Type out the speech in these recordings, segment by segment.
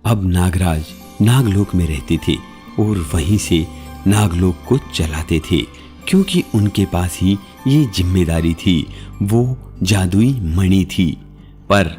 अब नागराज नागलोक में रहते थे और वहीं से नागलोक को चलाते थे, क्योंकि उनके पास ही ये जिम्मेदारी थी। वो जादुई मणि थी। पर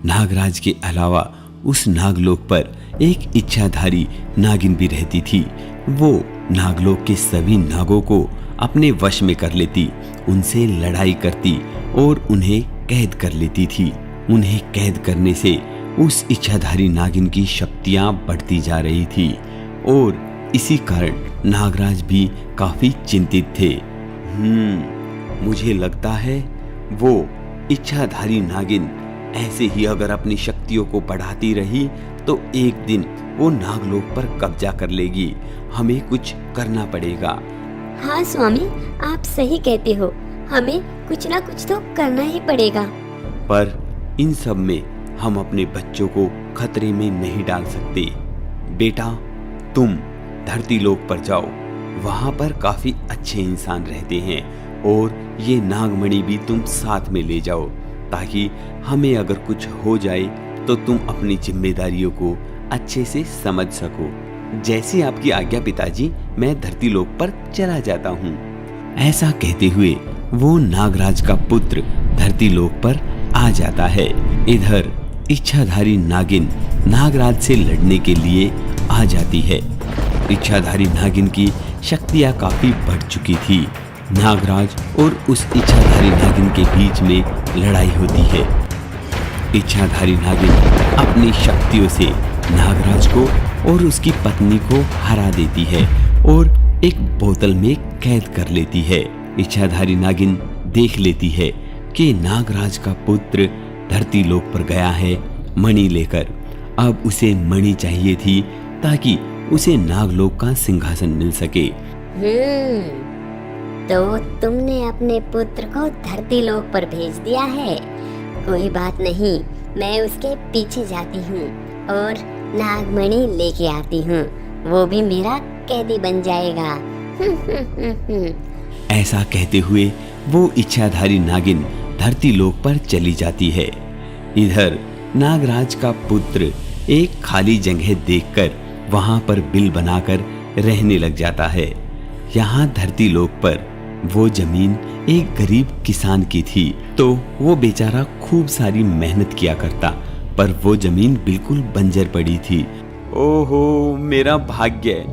नागराज के अलावा उस नागलोक पर एक इच्छाधारी नागिन भी रहती थी। वो नागलोक के सभी नागों को अपने वश में कर लेती, उनसे लड़ाई करती और उन्हें कैद कर लेती थी। उन्हें कैद करने से उस इच्छाधारी नागिन की शक्तियां बढ़ती जा रही थी और इसी कारण नागराज भी काफी चिंतित थे। मुझे लगता है वो इच्छाधारी नागिन ऐसे ही अगर अपनी शक्तियों को बढ़ाती रही तो एक दिन वो नागलोक पर कब्जा कर लेगी। हमें कुछ करना पड़ेगा। हाँ स्वामी, आप सही कहते हो, हमें कुछ ना कुछ तो करना ही पड़ेगा। पर इन सब में हम अपने बच्चों को खतरे में नहीं डाल सकते। बेटा, तुम धरती लोक पर जाओ, वहां पर काफी अच्छे इंसान रहते हैं और ये नागमणि भी तुम साथ में ले जाओ, ताकि हमें अगर कुछ हो जाए तो तुम अपनी जिम्मेदारियों को अच्छे से समझ सको। जैसी आपकी आज्ञा पिताजी, मैं धरती लोक पर चला जाता हूँ। ऐसा कहते हुए वो नागराज का पुत्र धरती लोक पर आ जाता है। इधर इच्छाधारी नागिन नागराज से लड़ने के लिए आ जाती है। इच्छाधारी नागिन की शक्तियां काफी बढ़ चुकी थी। नागराज और उस इच्छाधारी नागिन के बीच में लड़ाई होती है। इच्छाधारी नागिन अपनी शक्तियों से नागराज को और उसकी पत्नी को हरा देती है और एक बोतल में कैद कर लेती है। इच्छाधारी नागिन देख लेती है कि नागराज का पुत्र धरती लोक पर गया है मणि लेकर। अब उसे मणि चाहिए थी ताकि उसे नागलोक का सिंहासन मिल सके। तो तुमने अपने पुत्र को धरती लोक पर भेज दिया है। कोई बात नहीं, मैं उसके पीछे जाती हूँ और नागमणि लेके आती हूँ। वो भी मेरा कैदी बन जाएगा। ऐसा कहते हुए वो इच्छाधारी नागिन धरती लोक पर चली जाती है। इधर नागराज का पुत्र एक खाली जगह देखकर वहां पर बिल बनाकर रहने लग जाता है। यहाँ धरती लोक पर वो जमीन एक गरीब किसान की थी, तो वो बेचारा खूब सारी मेहनत किया करता, पर वो जमीन बिल्कुल बंजर पड़ी थी। ओहो मेरा भाग्य,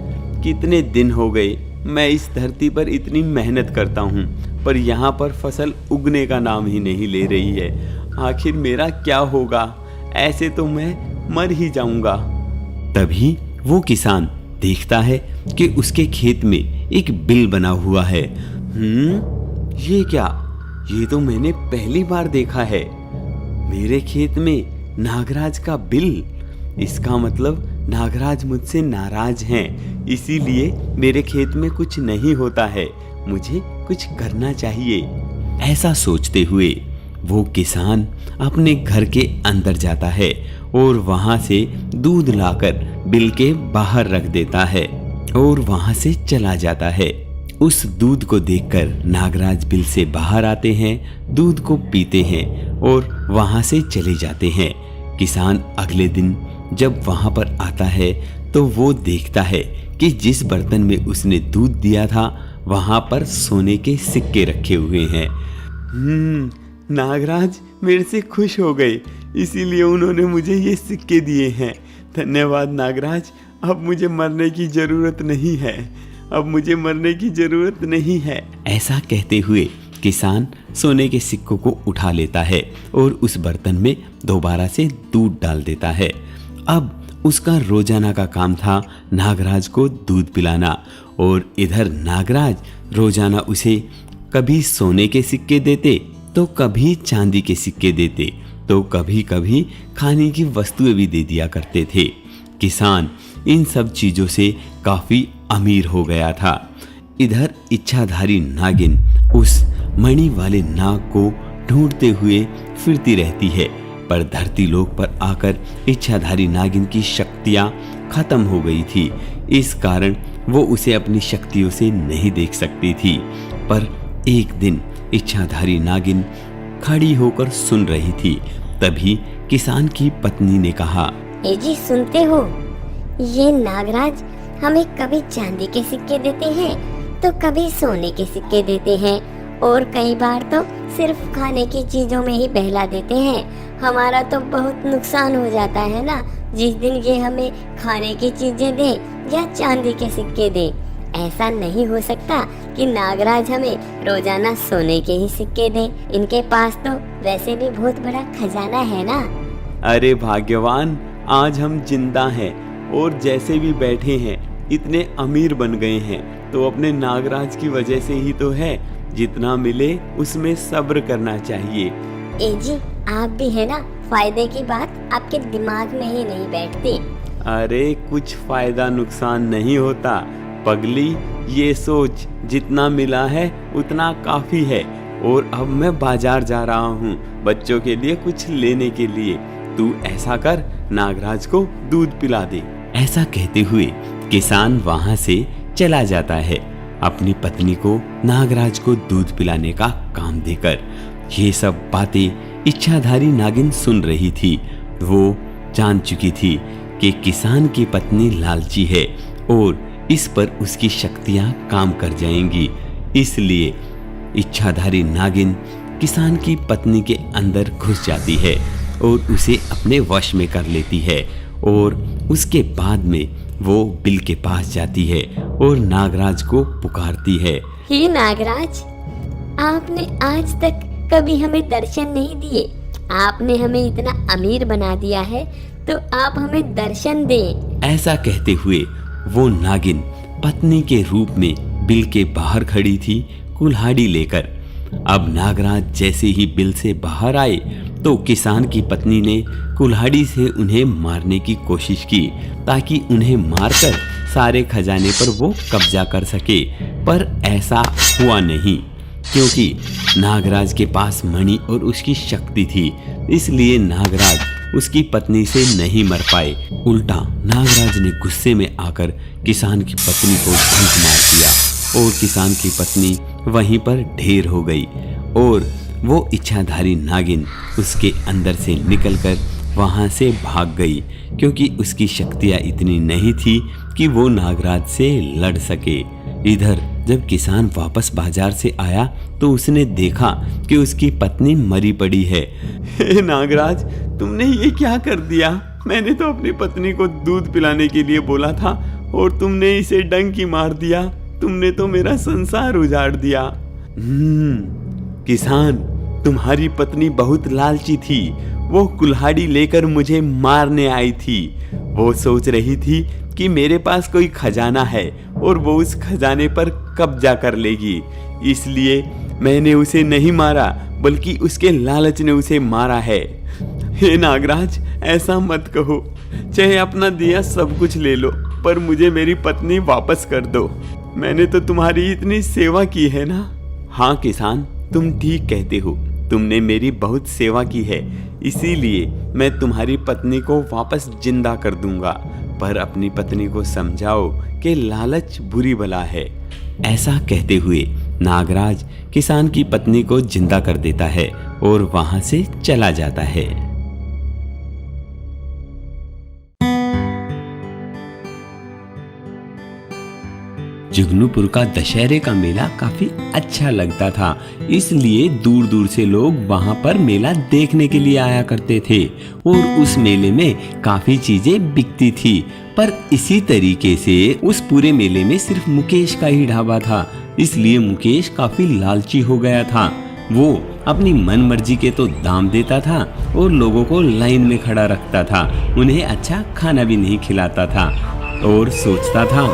कितने दिन हो गए मैं इस धरती पर इतनी मेहनत करता हूँ, पर यहाँ पर फसल उगने का नाम ही नहीं ले रही है। आखिर मेरा क्या होगा? ऐसे तो मैं मर ही जाऊंगा। तभी वो किसान देखता है कि उसके खेत में एक बिल बना हुआ है। ये क्या? ये तो मैंने पहली बार देखा है। मेरे खेत में नागराज का बिल। इसका मतलब नागराज मुझसे नाराज हैं, इसीलिए मेरे खेत में कुछ नहीं होता है। मुझे कुछ करना चाहिए। ऐसा सोचते हुए वो किसान अपने घर के अंदर जाता है और वहां से दूध लाकर बिल के बाहर रख देता है और वहां से चला जाता है। उस दूध को देखकर नागराज बिल से बाहर आते हैं, दूध को पीते हैं और वहां से चले जाते हैं। किसान अगले दिन जब वहां पर आता है तो वो देखता है कि जिस बर्तन में उसने दूध दिया था वहां पर सोने के सिक्के रखे हुए हैं। नागराज मेरे से खुश हो गए, इसीलिए उन्होंने मुझे ये सिक्के दिए हैं। धन्यवाद नागराज, अब मुझे मरने की जरूरत नहीं है। अब मुझे मरने की जरूरत नहीं है। ऐसा कहते हुए किसान सोने के सिक्कों को उठा लेता है और उस बर्तन में दोबारा से दूध डाल देता है। अब उसका रोजाना का काम था नागराज को दूध पिलाना, और इधर नागराज रोजाना उसे कभी सोने के सिक्के देते तो कभी चांदी के सिक्के देते, तो कभी कभी खाने की वस्तुएं भी दे दिया करते थे। किसान इन सब चीजों से काफी अमीर हो गया था। इधर इच्छाधारी नागिन उस मणि वाले नाग को ढूंढते हुए फिरती रहती है, पर धरती लोक पर आकर इच्छाधारी नागिन की शक्तियां खत्म हो गई थी। इस कारण वो उसे अपनी शक्तियों से नहीं देख सकती थी। पर एक दिन इच्छाधारी नागिन खड़ी होकर सुन रही थी। तभी किसान की पत्नी ने कहा, ए जी सुनते हो, ये नागराज हमें कभी चांदी के सिक्के देते हैं तो कभी सोने के सिक्के देते हैं और कई बार तो सिर्फ खाने की चीजों में ही बहला देते हैं। हमारा तो बहुत नुकसान हो जाता है ना जिस दिन ये हमें खाने की चीजें दे या चांदी के सिक्के दे। ऐसा नहीं हो सकता कि नागराज हमें रोजाना सोने के ही सिक्के दे। इनके पास तो वैसे भी बहुत बड़ा खजाना है ना। अरे भाग्यवान, आज हम जिंदा हैं और जैसे भी बैठे हैं इतने अमीर बन गए हैं तो अपने नागराज की वजह से ही तो है। जितना मिले उसमें सब्र करना चाहिए। ए जी आप भी है ना, फायदे की बात आपके दिमाग में ही नहीं बैठती। अरे कुछ फायदा नुकसान नहीं होता पगली, ये सोच जितना मिला है उतना काफी है। और अब मैं बाजार जा रहा हूँ बच्चों के लिए कुछ लेने के लिए। तू ऐसा कर, नागराज को दूध पिला दे। ऐसा कहते हुए किसान वहां से चला जाता है, अपनी पत्नी को नागराज को दूध पिलाने का काम देकर। ये सब बातें इच्छाधारी नागिन सुन रही थी। वो जान चुकी थी कि किसान की पत्नी लालची है और इस पर उसकी शक्तियां काम कर जाएंगी। इसलिए इच्छाधारी नागिन किसान की पत्नी के अंदर घुस जाती है और उसे अपने वश में कर लेती है। और उसके बाद में वो बिल के पास जाती है और नागराज को पुकारती है। हे नागराज, आपने आज तक कभी हमें दर्शन नहीं दिए। आपने हमें इतना अमीर बना दिया है तो आप हमें दर्शन दें। ऐसा कहते हुए वो नागिन पत्नी के रूप में बिल के बाहर खड़ी थी, कुल्हाड़ी लेकर। अब नागराज जैसे ही बिल से बाहर आए तो किसान की पत्नी ने कुल्हाड़ी से उन्हें मारने की कोशिश की ताकि उन्हें मारकर सारे खजाने पर वो कब्जा कर सके। पर ऐसा हुआ नहीं क्योंकि नागराज के पास मणि और उसकी शक्ति थी। इसलिए नागराज उसकी पत्नी से नहीं मर पाए। उल्टा नागराज ने गुस्से में आकर किसान की पत्नी को धूप मार दिया और किसान की पत्नी वहीं पर ढेर हो गई। और वो इच्छाधारी नागिन उसके अंदर से निकलकर वहां से भाग गई क्योंकि उसकी शक्तियां इतनी नहीं थी कि वो नागराज से लड़ सके। इधर जब किसान वापस बाजार से आया तो उसने देखा कि उसकी पत्नी मरी पड़ी है। हे नागराज, तुमने ये क्या कर दिया? मैंने तो अपनी पत्नी को दूध पिलाने के लिए बोला था और तुमने इसे डंकी मार दिया। तुमने तो मेरा संसार उजाड़ दिया। किसान, तुम्हारी पत्नी बहुत लालची थी। वो कुल्हाड़ी लेकर मुझे मारने आई थी। वो सोच रही थी कि मेरे पास कोई खजाना है और वो उस खजाने पर कब्जा कर लेगी। इसलिए मैंने उसे नहीं मारा बल्कि उसके लालच ने उसे मारा है। हे नागराज, ऐसा मत कहो। चाहे अपना दिया सब कुछ ले लो पर मुझे मेरी पत्नी वापस कर दो। मैंने तो तुम्हारी इतनी सेवा की है ना। हाँ किसान, तुम ठीक कहते हो। तुमने मेरी बहुत सेवा की है, इसीलिए मैं तुम्हारी पत्नी को वापस जिंदा कर दूंगा। पर अपनी पत्नी को समझाओ कि लालच बुरी बला है। ऐसा कहते हुए नागराज किसान की पत्नी को जिंदा कर देता है और वहां से चला जाता है। जुगनूपुर का दशहरे का मेला काफी अच्छा लगता था, इसलिए दूर दूर से लोग वहां पर मेला देखने के लिए आया करते थे और उस मेले में काफी चीजें बिकती थी। पर इसी तरीके से उस पूरे मेले में सिर्फ मुकेश का ही ढाबा था, इसलिए मुकेश काफी लालची हो गया था। वो अपनी मन मर्जी के तो दाम देता था और लोगों को लाइन में खड़ा रखता था, उन्हें अच्छा खाना भी नहीं खिलाता था और सोचता था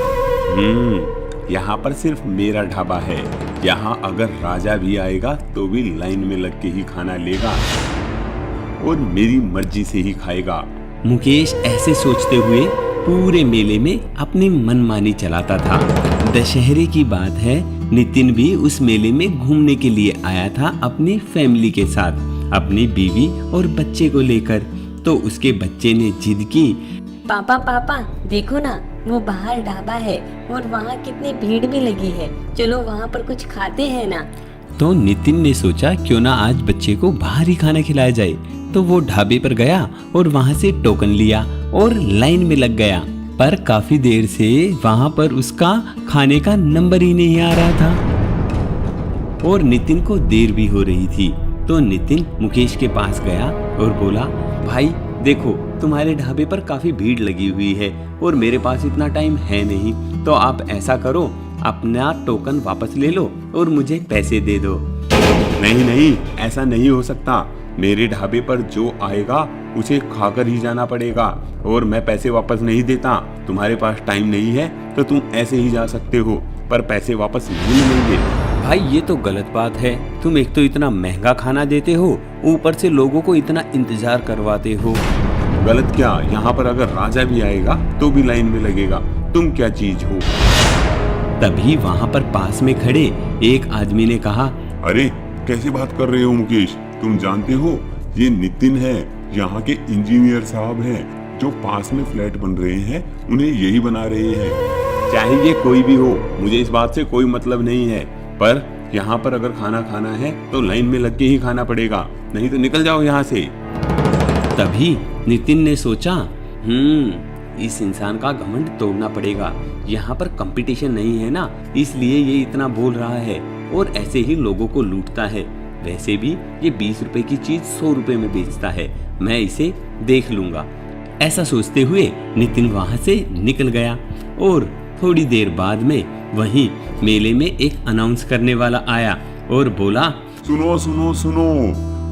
यहाँ पर सिर्फ मेरा ढाबा है, यहाँ अगर राजा भी आएगा तो भी लाइन में लग के ही खाना लेगा और मेरी मर्जी से ही खाएगा। मुकेश ऐसे सोचते हुए पूरे मेले में अपनी मनमानी चलाता था। दशहरे की बात है, नितिन भी उस मेले में घूमने के लिए आया था अपनी फैमिली के साथ, अपनी बीवी और बच्चे को लेकर। तो उसके बच्चे ने जिद की, पापा पापा देखो ना, वो बाहर ढाबा है और वहाँ कितनी भीड़ भी लगी है, चलो वहाँ पर कुछ खाते हैं ना। तो नितिन ने सोचा क्यों ना आज बच्चे को बाहर ही खाना खिलाया जाए। तो वो ढाबे पर गया और वहाँ से टोकन लिया और लाइन में लग गया। पर काफी देर से वहां पर उसका खाने का नंबर ही नहीं आ रहा था और नितिन को देर भी हो रही थी। तो नितिन मुकेश के पास गया और बोला, भाई देखो तुम्हारे ढाबे पर काफी भीड़ लगी हुई है और मेरे पास इतना टाइम है नहीं, तो आप ऐसा करो, अपना टोकन वापस ले लो और मुझे पैसे दे दो। नहीं नहीं, ऐसा नहीं हो सकता। मेरे ढाबे पर जो आएगा उसे खाकर ही जाना पड़ेगा और मैं पैसे वापस नहीं देता। तुम्हारे पास टाइम नहीं है तो तुम ऐसे ही जा सकते हो, पर पैसे वापस नहीं मिलेंगे। भाई ये तो गलत बात है, तुम एक तो इतना महंगा खाना देते हो, ऊपर से लोगों को इतना इंतजार करवाते हो। गलत क्या, यहाँ पर अगर राजा भी आएगा तो भी लाइन में लगेगा। तुम क्या चीज हो? तभी वहाँ पर पास में खड़े एक आदमी ने कहा, अरे कैसे बात कर रहे हो मुकेश? तुम जानते हो ये नितिन है, यहाँ के इंजीनियर साहब हैं जो पास में फ्लैट बन रहे हैं, उन्हें यही बना रहे हैं। चाहे ये कोई भी हो, मुझे इस बात से कोई मतलब नहीं है, पर यहाँ पर अगर खाना खाना है तो लाइन में लग के ही खाना पड़ेगा, नहीं तो निकल जाओ यहाँ से। तभी नितिन ने सोचा, इस इंसान का घमंड तोड़ना पड़ेगा। यहाँ पर कंपटीशन नहीं है ना, इसलिए ये इतना बोल रहा है और ऐसे ही लोगों को लूटता है। वैसे भी ये 20 रुपए की चीज 100 रुपए में बेचता है, मैं इसे देख लूंगा। ऐसा सोचते हुए नितिन वहां से निकल गया और थोड़ी देर बाद में वहीं मेले में एक अनाउंस करने वाला आया और बोला, सुनो सुनो सुनो,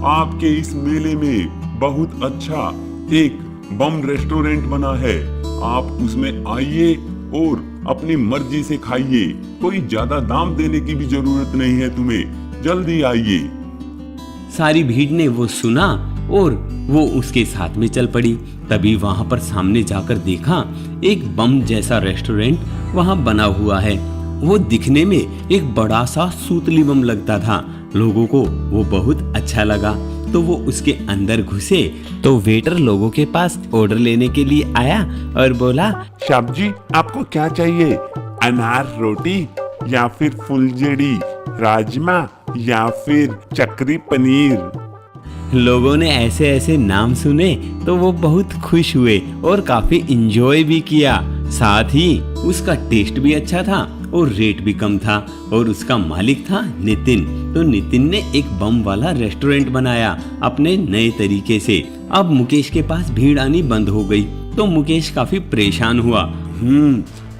आपके इस मेले में बहुत अच्छा एक बम रेस्टोरेंट बना है, आप उसमें आइए और अपनी मर्जी से खाइए, कोई ज्यादा दाम देने की भी जरूरत नहीं है तुम्हें, जल्दी आइए। सारी भीड़ ने वो सुना और वो उसके साथ में चल पड़ी। तभी वहां पर सामने जाकर देखा एक बम जैसा रेस्टोरेंट वहां बना हुआ है। वो दिखने में एक बड़ा सा सूतली बम लगता था। लोगों को वो बहुत अच्छा लगा तो वो उसके अंदर घुसे तो वेटर लोगों के पास ऑर्डर लेने के लिए आया और बोला, साहब जी आपको क्या चाहिए? अनार रोटी या फिर फुलझड़ी, राजमा या फिर चक्री पनीर? लोगों ने ऐसे ऐसे नाम सुने तो वो बहुत खुश हुए और काफी इंजॉय भी किया। साथ ही उसका टेस्ट भी अच्छा था और रेट भी कम था और उसका मालिक था नितिन। तो नितिन ने एक बम वाला रेस्टोरेंट बनाया अपने नए तरीके से। अब मुकेश के पास भीड़ आनी बंद हो गई तो मुकेश काफी परेशान हुआ।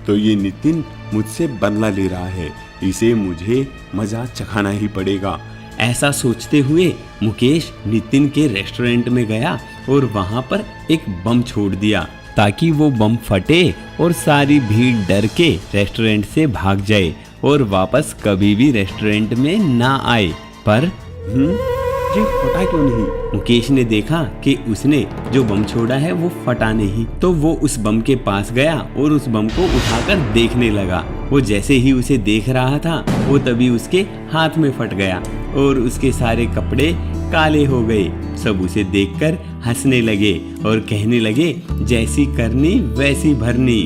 तो ये नितिन मुझसे बदला ले रहा है, इसे मुझे मजा चखाना ही पड़ेगा। ऐसा सोचते हुए मुकेश नितिन के रेस्टोरेंट में गया और वहां पर एक बम छोड़ दिया ताकि वो बम फटे और सारी भीड़ डर के रेस्टोरेंट से भाग जाए और वापस कभी भी रेस्टोरेंट में ना आए। पर ये फटा क्यों नहीं? मुकेश ने देखा कि उसने जो बम छोड़ा है वो फटा नहीं, तो वो उस बम के पास गया और उस बम को उठाकर देखने लगा। वो जैसे ही उसे देख रहा था वो तभी उसके हाथ में फट गया और उसके सारे कपड़े काले हो गए। सब उसे देखकर हंसने लगे और कहने लगे, जैसी करनी वैसी भरनी।